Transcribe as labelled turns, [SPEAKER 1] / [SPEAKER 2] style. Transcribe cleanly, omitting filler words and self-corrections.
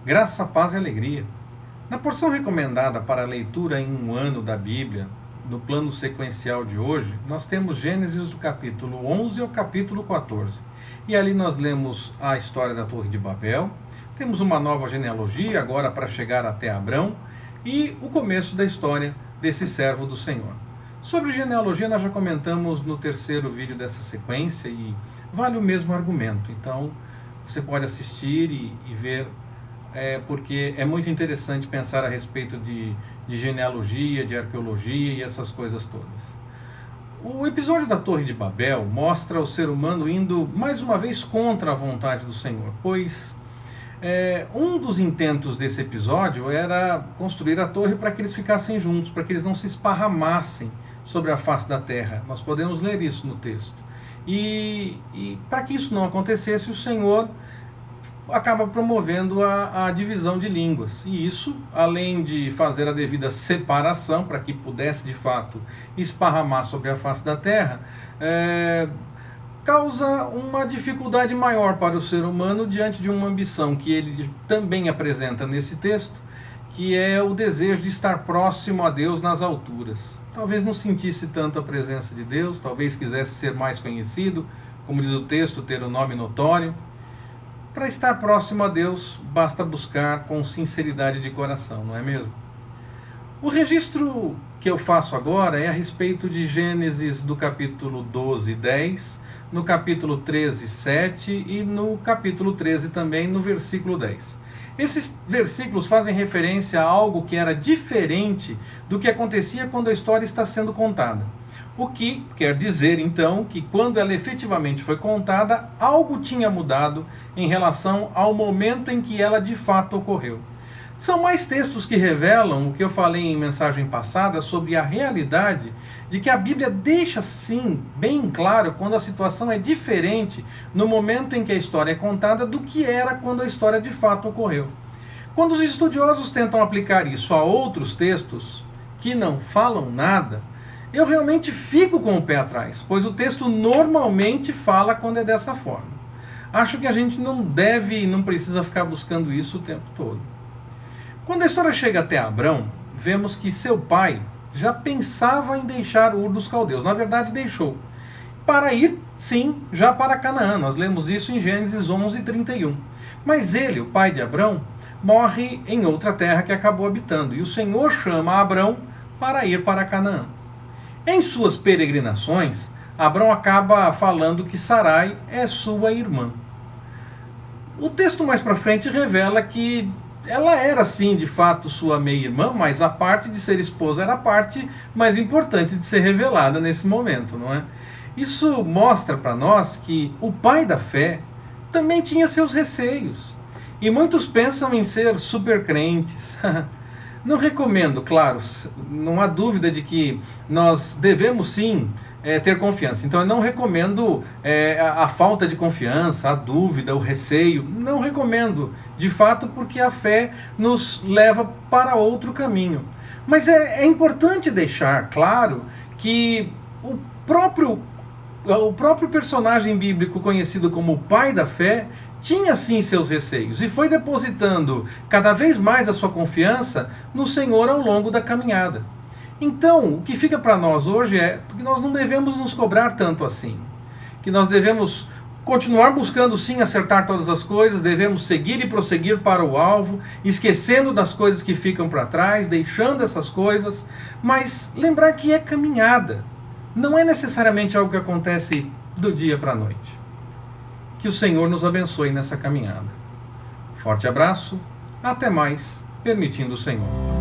[SPEAKER 1] Graça, paz e alegria. Na porção recomendada para a leitura em um ano da Bíblia, no plano sequencial de hoje, nós temos Gênesis do capítulo 11 ao capítulo 14. E ali nós lemos a história da Torre de Babel, temos uma nova genealogia agora para chegar até Abrão e o começo da história desse servo do Senhor. Sobre genealogia nós já comentamos no terceiro vídeo dessa sequência e vale o mesmo argumento. Então você pode assistir e ver, porque é muito interessante pensar a respeito de genealogia, de arqueologia e essas coisas todas. O episódio da Torre de Babel mostra o ser humano indo mais uma vez contra a vontade do Senhor, pois um dos intentos desse episódio era construir a torre para que eles ficassem juntos, para que eles não se esparramassem sobre a face da terra. Nós podemos ler isso no texto. E para que isso não acontecesse, o Senhor acaba promovendo a divisão de línguas. E isso, além de fazer a devida separação, para que pudesse de fato esparramar sobre a face da terra, causa uma dificuldade maior para o ser humano diante de uma ambição que ele também apresenta nesse texto, que é o desejo de estar próximo a Deus nas alturas. Talvez não sentisse tanto a presença de Deus, talvez quisesse ser mais conhecido, como diz o texto, ter um nome notório. Para estar próximo a Deus, basta buscar com sinceridade de coração, não é mesmo? O registro que eu faço agora é a respeito de Gênesis do capítulo 12, 10, no capítulo 13, 7 e no capítulo 13 também, no versículo 10. Esses versículos fazem referência a algo que era diferente do que acontecia quando a história está sendo contada. O que quer dizer, então, que quando ela efetivamente foi contada, algo tinha mudado em relação ao momento em que ela de fato ocorreu. São mais textos que revelam o que eu falei em mensagem passada sobre a realidade de que a Bíblia deixa, sim, bem claro quando a situação é diferente no momento em que a história é contada do que era quando a história de fato ocorreu. Quando os estudiosos tentam aplicar isso a outros textos que não falam nada, eu realmente fico com o pé atrás, pois o texto normalmente fala quando é dessa forma. Acho que a gente não deve e não precisa ficar buscando isso o tempo todo. Quando a história chega até Abrão, vemos que seu pai já pensava em deixar Ur dos Caldeus. Na verdade, deixou. Para ir, sim, já para Canaã. Nós lemos isso em Gênesis 11, 31. Mas ele, o pai de Abrão, morre em outra terra que acabou habitando. E o Senhor chama Abrão para ir para Canaã. Em suas peregrinações, Abrão acaba falando que Sarai é sua irmã. O texto mais para frente revela que ela era, sim, de fato, sua meia-irmã, mas a parte de ser esposa era a parte mais importante de ser revelada nesse momento, não é? Isso mostra para nós que o pai da fé também tinha seus receios. E muitos pensam em ser super crentes. Não recomendo, claro, não há dúvida de que nós devemos, sim, ter confiança. Então eu não recomendo a falta de confiança, a dúvida, o receio. Não recomendo, de fato, porque a fé nos leva para outro caminho. Mas é importante deixar claro que o próprio personagem bíblico conhecido como o pai da fé tinha sim seus receios e foi depositando cada vez mais a sua confiança no Senhor ao longo da caminhada. Então, o que fica para nós hoje é que nós não devemos nos cobrar tanto assim. Que nós devemos continuar buscando sim acertar todas as coisas, devemos seguir e prosseguir para o alvo, esquecendo das coisas que ficam para trás, deixando essas coisas, mas lembrar que é caminhada. Não é necessariamente algo que acontece do dia para a noite. Que o Senhor nos abençoe nessa caminhada. Forte abraço, até mais, permitindo o Senhor.